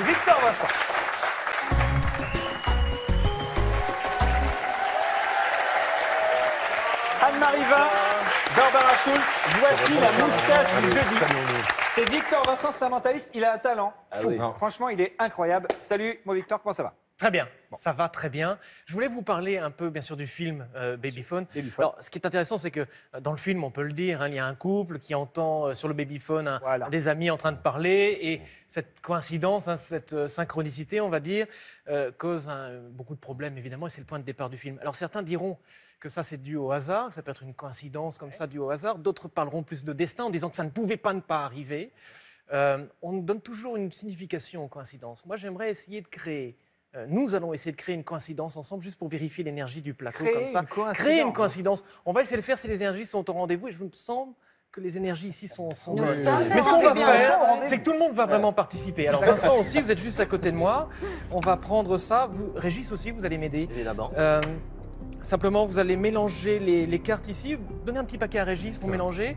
Victor Vincent. Anne-Marie Vin, Barbara Schulz, voici la moustache du jeudi. C'est Victor Vincent, c'est un mentaliste, il a un talent fou. oui. Franchement, il est incroyable. Salut, moi Victor, comment ça va? Très bien, ça va très bien. Je voulais vous parler un peu, bien sûr, du film Babyphone. Babyphone. Alors, ce qui est intéressant, c'est que dans le film, on peut le dire, hein, il y a un couple qui entend sur le Babyphone un des amis en train de parler. Et cette coïncidence, hein, cette synchronicité, on va dire, cause beaucoup de problèmes, évidemment, et c'est le point de départ du film. Alors, certains diront que ça, c'est dû au hasard, que ça peut être une coïncidence comme ça, due au hasard. D'autres parleront plus de destin en disant que ça ne pouvait pas ne pas arriver. On donne toujours une signification aux coïncidences. Moi, j'aimerais essayer de créer... nous allons essayer de créer une coïncidence ensemble, juste pour vérifier l'énergie du plateau, comme ça. Créer une coïncidence. On va essayer de le faire si les énergies sont au rendez-vous, et je me semble que les énergies ici sont... Nous Mais sommes ce qu'on va bien. faire, c'est que tout le monde va vraiment participer. Alors Vincent aussi, vous êtes juste à côté de moi. On va prendre ça. Régis aussi, vous allez m'aider. Évidemment. Simplement, vous allez mélanger les cartes ici. Donnez un petit paquet à Régis pour mélanger.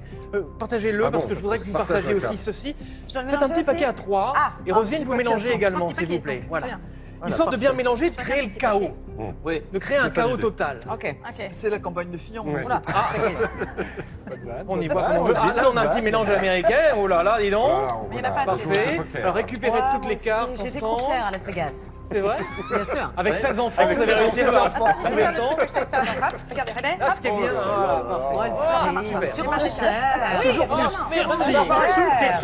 Partagez-le, parce que je voudrais que vous partagiez aussi ceci. Faites un petit paquet à 3. Et Rosiane, vous mélangez également, s'il vous plaît. Voilà. Histoire de bien mélanger et de créer le chaos. Oui. De créer un chaos total. Ok. C'est la campagne de Fillon. Oula. On y voit comment on veut. Ah, là, on a un petit mélange américain. Oh là là, dis donc. Il n'y en a pas assez. Parfait. Alors, récupérez Ouais, toutes les moi cartes aussi, j'ai des ensemble. courtières à Las Vegas. C'est vrai? Bien sûr. Avec 16 enfants, vous avez réussi à les enfants. Attends, Combien de temps? je sais faire le rap. Regardez, regardez. Ah, ce qui est bien. Ah, parfait. Ouais, super. sur ma chair. Toujours plus. Merci. Barbara Schulz, c'est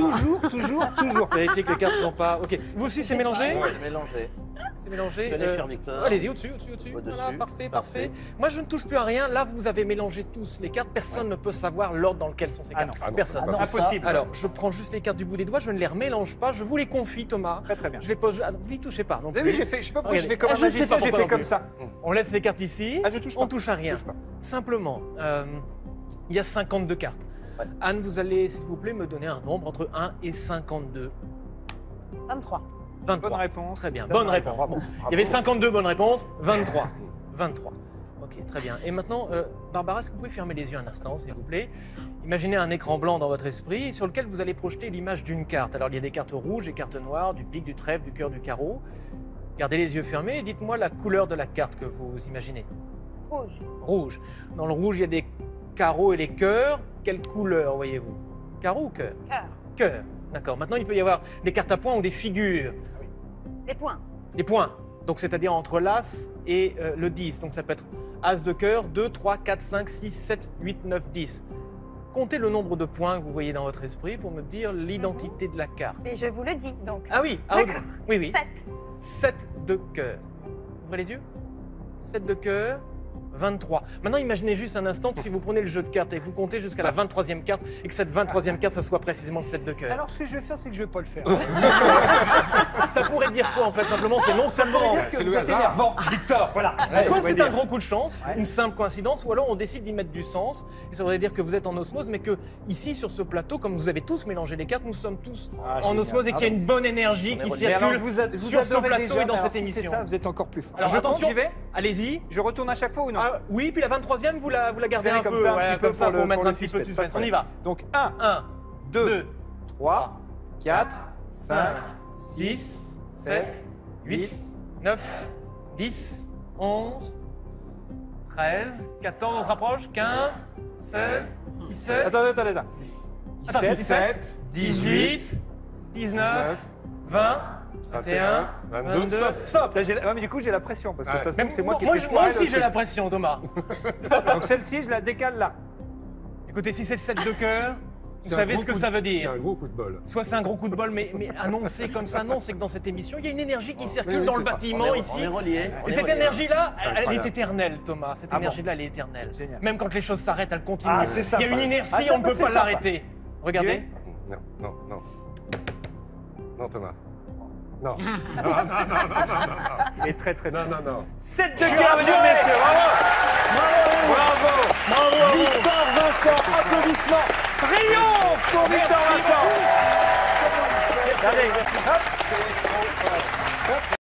toujours. Vérifiez que les cartes ne sont pas... Ok. Vous aussi, c'est mélangé? Oui, mélangé. C'est mélangé. Tenez, cher Victor. Allez-y, au-dessus. Au-dessus. Voilà, parfait. Moi, je ne touche plus à rien. Là, vous avez mélangé tous les cartes. Personne ne peut savoir l'ordre dans lequel sont ces cartes. Personne. Impossible. Alors, je prends juste les cartes du bout des doigts. Je ne les remélange pas. Je vous les confie, Thomas. Très bien. Je les pose... Ah, vous n'y touchez pas non Vous avez plus. vu, j'ai fait, je sais pas pourquoi je Regardez. fais comme un Je ne sais magicien, pas j'ai pourquoi fait non comme plus. ça. On laisse les cartes ici. Ah, je touche pas. On touche à rien. Je touche pas. Simplement, il y a 52 cartes. Ouais. Anne, vous allez, s'il vous plaît, me donner un nombre entre 1 et 52. 23. 23. Bonne réponse. Très bien, bonne réponse. Bon, il y avait 52 bonnes réponses, 23. 23. Ok, très bien. Et maintenant, Barbara, est-ce que vous pouvez fermer les yeux un instant, s'il vous plaît? Imaginez un écran blanc dans votre esprit sur lequel vous allez projeter l'image d'une carte. Alors, il y a des cartes rouges et cartes noires, du pic, du trèfle, du cœur, du carreau. Gardez les yeux fermés et dites-moi la couleur de la carte que vous imaginez. Rouge. Rouge. Dans le rouge, il y a des carreaux et les cœurs. Quelle couleur voyez-vous? Carreau ou cœur? Cœur. Cœur. D'accord. Maintenant, il peut y avoir des cartes à points ou des figures. Des points. Des points. Donc, c'est-à-dire entre l'As et le 10. Donc, ça peut être As de cœur, 2, 3, 4, 5, 6, 7, 8, 9, 10. Comptez le nombre de points que vous voyez dans votre esprit pour me dire l'identité de la carte. Et je vous le dis, donc. Ah oui, D'accord. oui. 7. 7 de cœur. Ouvrez les yeux. 7 de cœur, 23. Maintenant, imaginez juste un instant que si vous prenez le jeu de cartes et que vous comptez jusqu'à la 23e carte et que cette 23e carte, ça soit précisément 7 de cœur. Alors, ce que je vais faire, c'est que je vais pas le faire. Ça pourrait dire quoi en fait? Simplement, c'est non seulement... Que vous êtes énervant, Victor, voilà. Soit c'est un gros coup de chance, une simple coïncidence, ou alors on décide d'y mettre du sens. Et ça voudrait dire que vous êtes en osmose, mais que ici, sur ce plateau, comme vous avez tous mélangé les cartes, nous sommes tous en osmose et qu'il y a une bonne énergie qui circule sur ce plateau et dans cette émission. C'est ça, vous êtes encore plus fort. Alors attention, j'y vais. allez-y. Je retourne à chaque fois ou non? Ah, oui, puis la 23e, vous la gardez un comme peu, ça, ouais, un petit peu comme ça, pour mettre le un petit peu de suspense. suspense. On y va. Donc 1, 1, 2, 3, 4, 5, 6, 7, 8, 9, 10, 11, 13, 14, on se rapproche, 15, 16, 17, Attends. 17, 18, 19, 20, 21, 22, stop. Là, ouais, mais du coup, j'ai la pression parce que ça se Même trouve, c'est moi qui moi, fais moi foirer aussi le j'ai la truc. pression, Thomas. Donc celle-ci, je la décale là. Écoutez, si c'est 7 de cœur, vous savez ce que ça veut dire. C'est un gros coup de bol. Soit c'est un gros coup de bol, mais annoncé comme ça, non, c'est que dans cette émission, il y a une énergie qui circule oui, dans le c'est ça. bâtiment ici. On est reliés. Et cette énergie-là, elle est éternelle, Thomas. Cette Ah bon? énergie-là, elle est éternelle. Génial. Même quand les choses s'arrêtent, elle continue. Ah, c'est il y a une sympa. inertie, Ah, ça, on ne peut c'est pas sympa. l'arrêter. Regardez. Non, Thomas. Non. Il est très très bien. Non. 7 de cœur, mesdames et messieurs. Bravo. Bravo. Victor Vincent, applaudissements. Triomphe pour Victor Vincent. Merci. Allez, merci. Hop.